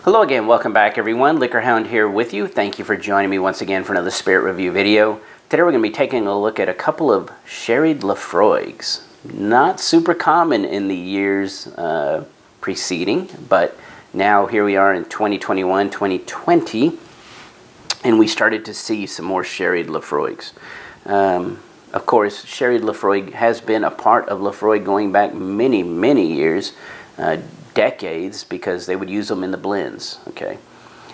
Hello again, welcome back everyone. LiquorHound here with you. Thank you for joining me once again for another spirit review video. Today we're going to be taking a look at a couple of sherried Laphroaigs. Not super common in the years preceding, but now here we are in 2021, 2020, and we started to see some more sherried Laphroaigs. Of course, sherried Laphroaig has been a part of Laphroaig going back many, many years, decades, because they would use them in the blends. Okay,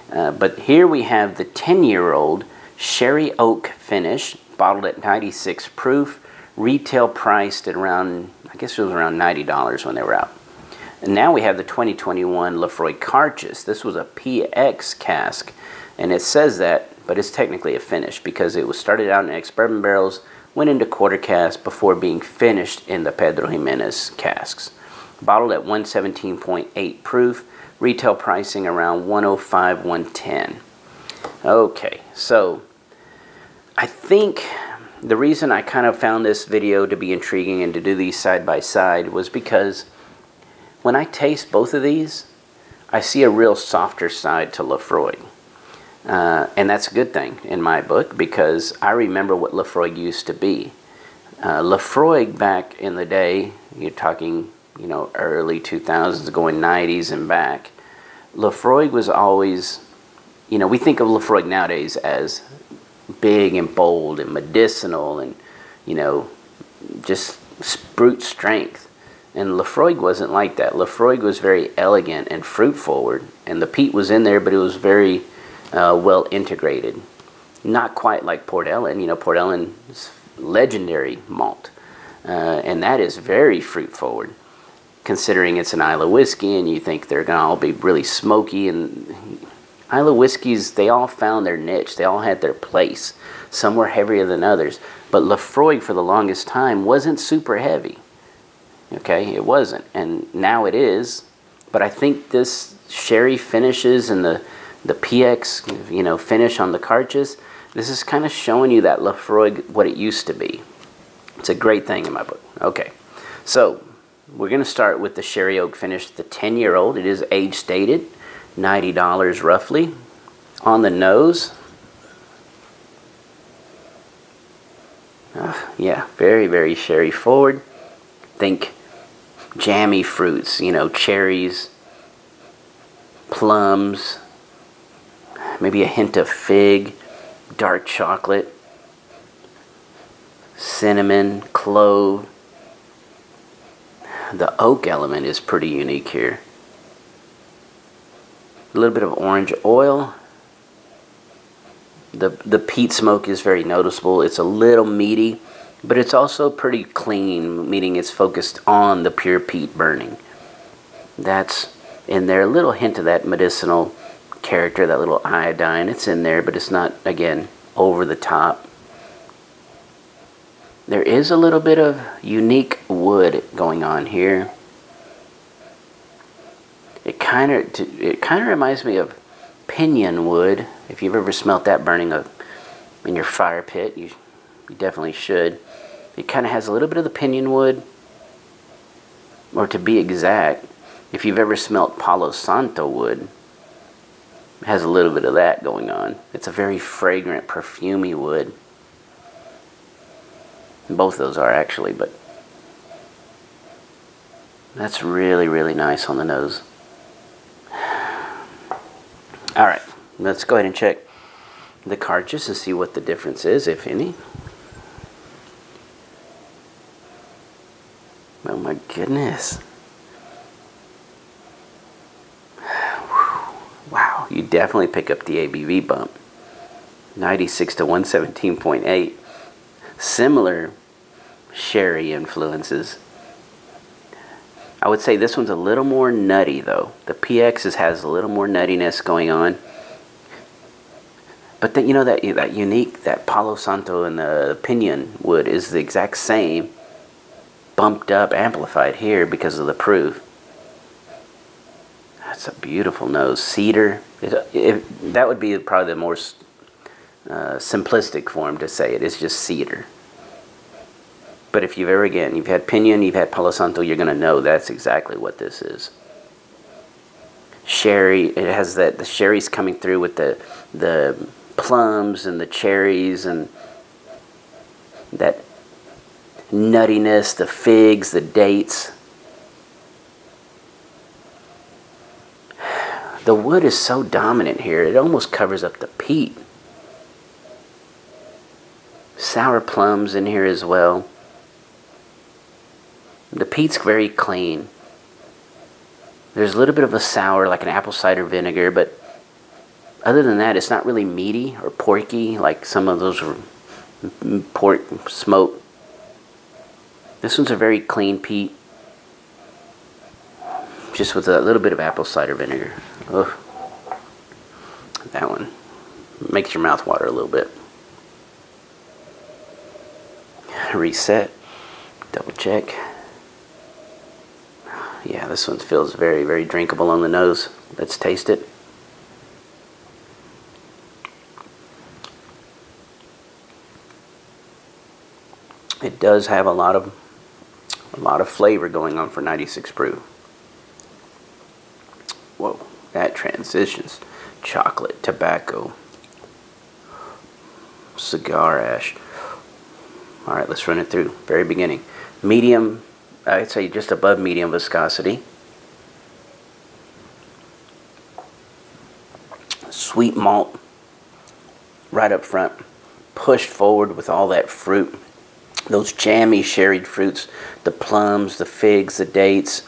but here we have the 10-year-old sherry oak finish, bottled at 96 proof, retail priced at around, I guess it was around $90 when they were out. And now we have the 2021 Laphroaig Càirdeas. This was a PX cask, and it says that, but it's technically a finish because it was started out in ex-Bourbon barrels, went into quarter cask before being finished in the Pedro Jimenez casks. Bottled at 117.8 proof, retail pricing around $105, $110. Okay, so I think the reason I kind of found this video to be intriguing and to do these side by side was because when I taste both of these, I see a real softer side to Laphroaig. And that's a good thing in my book, because I remember what Laphroaig used to be. Laphroaig back in the day, you're talking, you know, early 2000s going 90s and back, Laphroaig was always, you know, we think of Laphroaig nowadays as big and bold and medicinal and, you know, just brute strength. And Laphroaig wasn't like that. Laphroaig was very elegant and fruit forward, and the peat was in there, but it was very well integrated. Not quite like Port Ellen. You know, Port Ellen's legendary malt, and that is very fruit forward, considering it's an Islay whiskey, and you think they're gonna all be really smoky. And Islay whiskeys, they all found their niche. They all had their place. Some were heavier than others, but Laphroaig for the longest time wasn't super heavy. Okay, it wasn't, and now it is. But I think this sherry finishes and the PX, you know, finish on the Càirdeas, this is kind of showing you that Laphroaig, what it used to be. It's a great thing in my book. Okay, so we're going to start with the sherry oak finish, the 10-year-old. It is age stated, $90 roughly. On the nose, yeah, very, very sherry forward. Think jammy fruits, you know, cherries, plums, maybe a hint of fig, dark chocolate, cinnamon, clove. The oak element is pretty unique here. A little bit of orange oil. The peat smoke is very noticeable. It's a little meaty, but it's also pretty clean, meaning it's focused on the pure peat burning. That's in there. A little hint of that medicinal character, that little iodine, it's in there, but it's not, again, over the top. There is a little bit of unique wood going on here. It kind of reminds me of pinyon wood. If you've ever smelt that burning in your fire pit, you definitely should. It kind of has a little bit of the pinyon wood, or to be exact, if you've ever smelt Palo Santo wood, it has a little bit of that going on. It's a very fragrant, perfumey wood. Both of those are actually, but that's really, really nice on the nose. Alright, let's go ahead and check the Càirdeas to see what the difference is, if any. Oh my goodness. Wow, you definitely pick up the ABV bump. 96 to 117.8. Similar sherry influences. I would say this one's a little more nutty though. The PX's has a little more nuttiness going on. But then, you know, that unique, that Palo Santo and the pinyon wood is the exact same, bumped up, amplified here because of the proof. That's a beautiful nose. Cedar. That would be probably the more simplistic form to say it. It's just cedar. But if you've ever, again, you've had pinyon, you've had Palo Santo, you're going to know that's exactly what this is. sherry. It has that, the sherry's coming through with the plums and the cherries and that nuttiness, the figs, the dates. The wood is so dominant here, it almost covers up the peat. Sour plums in here as well. The peat's very clean. There's a little bit of a sour, like an apple cider vinegar, but other than that, it's not really meaty or porky like some of those pork smoke. This one's a very clean peat, just with a little bit of apple cider vinegar. Ugh. That one makes your mouth water a little bit. Reset, double check. Yeah, this one feels very, very drinkable on the nose. Let's taste it. It does have a lot of flavor going on for 96 proof. Whoa, that transitions. Chocolate, tobacco, cigar ash. All right, let's run it through. Very beginning. Medium, I'd say just above medium viscosity. Sweet malt right up front. Pushed forward with all that fruit. Those jammy sherried fruits. The plums, the figs, the dates.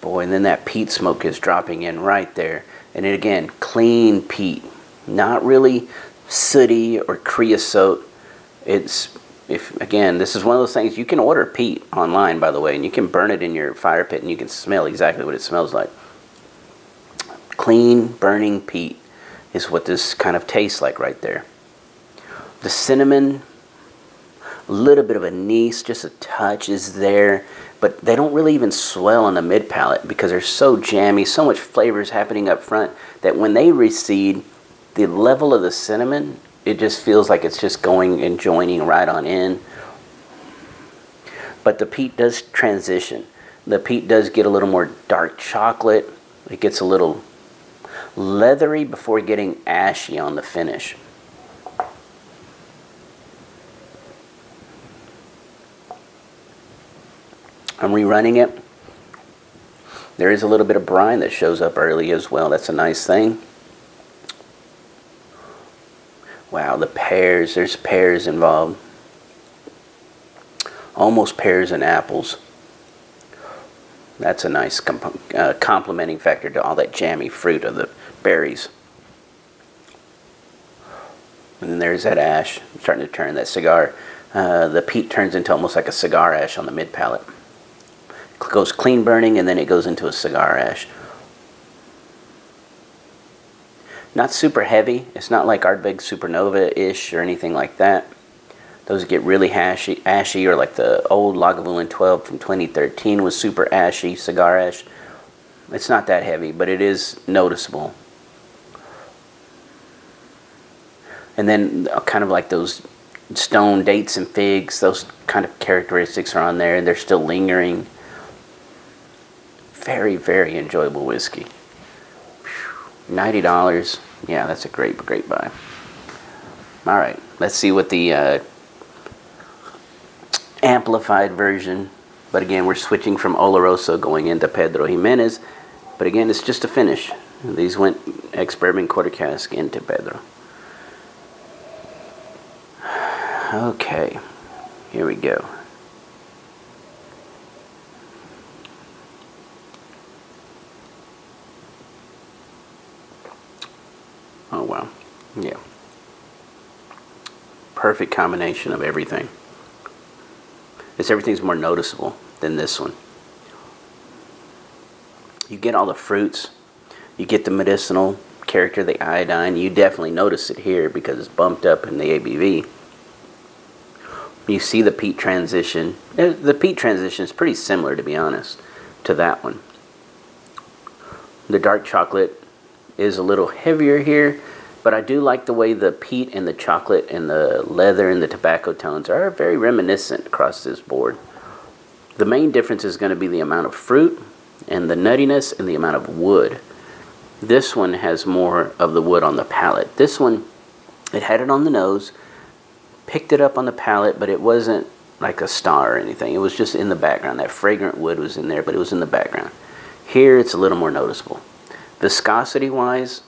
Boy, and then that peat smoke is dropping in right there. And it, again, clean peat. Not really sooty or creosote. It's, again, this is one of those things, you can order peat online, by the way, and you can burn it in your fire pit and you can smell exactly what it smells like. Clean, burning peat is what this kind of tastes like right there. The cinnamon, a little bit of anise, just a touch is there, but they don't really even swell on the mid palate because they're so jammy, so much flavor is happening up front that when they recede, the level of the cinnamon, it just feels like it's just going and joining right on in. But the peat does transition. The peat does get a little more dark chocolate. It gets a little leathery before getting ashy on the finish. I'm rerunning it. There is a little bit of brine that shows up early as well. That's a nice thing. Wow, the pears, there's pears involved. Almost pears and apples. That's a nice complementing factor to all that jammy fruit of the berries. And then there's that ash starting to turn, that cigar. The peat turns into almost like a cigar ash on the mid palate. It goes clean burning and then it goes into a cigar ash. Not super heavy. It's not like Ardbeg Supernova-ish or anything like that. Those get really ashy, or like the old Lagavulin 12 from 2013 was super ashy, cigar ash. It's not that heavy, but it is noticeable. And then kind of like those stone dates and figs, those kind of characteristics are on there, and they're still lingering. Very, very enjoyable whiskey. $90. Yeah, that's a great buy. All right, let's see what the amplified version, but again, we're switching from Oloroso going into Pedro Jimenez, but again, it's just a finish. These went ex-Bourbon quarter cask into Pedro. Okay, here we go. Oh wow, yeah. Perfect combination of everything. Everything's more noticeable than this one. You get all the fruits, you get the medicinal character, the iodine. You definitely notice it here because it's bumped up in the ABV. You see the peat transition. The peat transition is pretty similar, to be honest, to that one. The dark chocolate is a little heavier here, but I do like the way the peat and the chocolate and the leather and the tobacco tones are very reminiscent across this board. The main difference is going to be the amount of fruit and the nuttiness and the amount of wood. This one has more of the wood on the palate. This one, it had it on the nose, picked it up on the palate, but it wasn't like a star or anything. It was just in the background. That fragrant wood was in there, but it was in the background. Here, it's a little more noticeable. Viscosity-wise,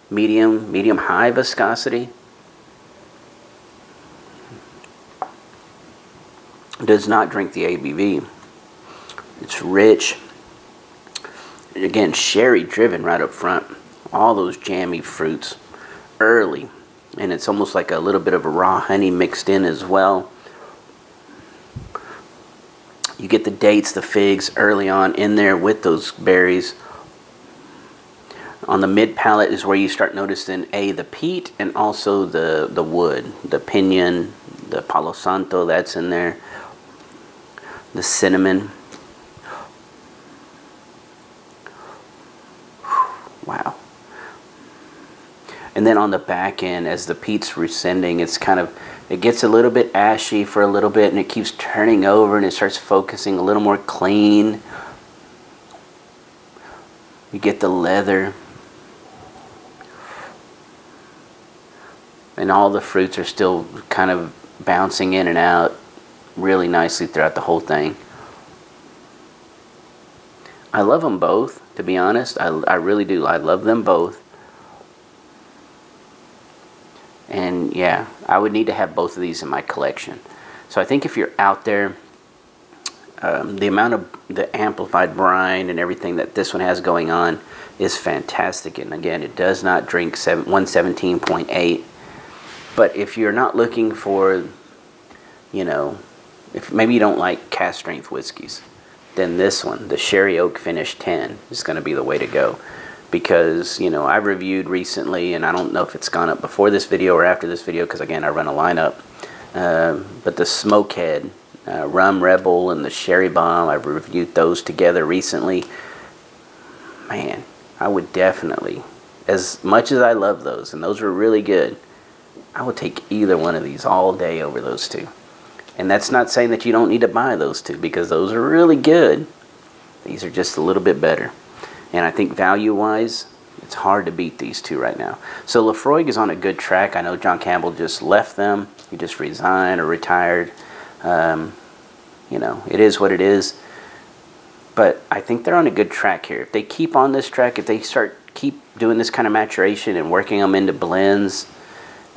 medium high viscosity. Does not drink the ABV. It's rich. Again, sherry driven right up front. All those jammy fruits early. And it's almost like a little bit of a raw honey mixed in as well. You get the dates, the figs early on in there with those berries. On the mid palate is where you start noticing the peat and also the wood, the pinon, the palo santo that's in there, the cinnamon. Wow. And then on the back end, as the peat's rescinding, it's kind of, it gets a little bit ashy for a little bit, and it keeps turning over, and it starts focusing a little more clean. You get the leather. And all the fruits are still kind of bouncing in and out really nicely throughout the whole thing. I love them both, to be honest. I really do. I love them both. And yeah, I would need to have both of these in my collection. So I think if you're out there, the amount of the amplified brine and everything that this one has going on is fantastic. And again, it does not drink 117.8. But if you're not looking for, you know, if maybe you don't like cask strength whiskeys, then this one, the Sherry Oak Finish 10, is going to be the way to go. Because, you know, I reviewed recently, and I don't know if it's gone up before this video or after this video, because again, I run a lineup. But the Smokehead, Rum Rebel, and the Sherry Bomb, I've reviewed those together recently. Man, I would definitely, as much as I love those, and those were really good, I would take either one of these all day over those two. And that's not saying that you don't need to buy those two, because those are really good. These are just a little bit better. And I think value-wise, it's hard to beat these two right now. So Laphroaig is on a good track. I know John Campbell just left them. He just resigned or retired. You know, it is what it is. But I think they're on a good track here. If they keep on this track, if they keep doing this kind of maturation and working them into blends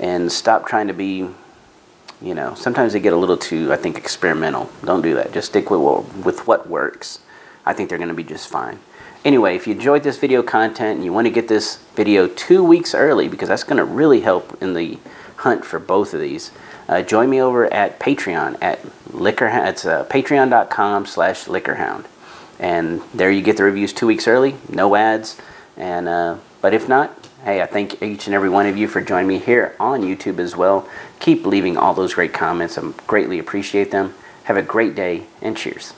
and stop trying to be, you know, sometimes they get a little too, I think, experimental. Don't do that. Just stick with what works. I think they're going to be just fine. Anyway, if you enjoyed this video content and you want to get this video 2 weeks early, because that's going to really help in the hunt for both of these, join me over at Patreon at LiquorHound. It's patreon.com/LiquorHound. And there you get the reviews 2 weeks early, no ads. And but if not, hey, I thank each and every one of you for joining me here on YouTube as well. Keep leaving all those great comments. I greatly appreciate them. Have a great day, and cheers.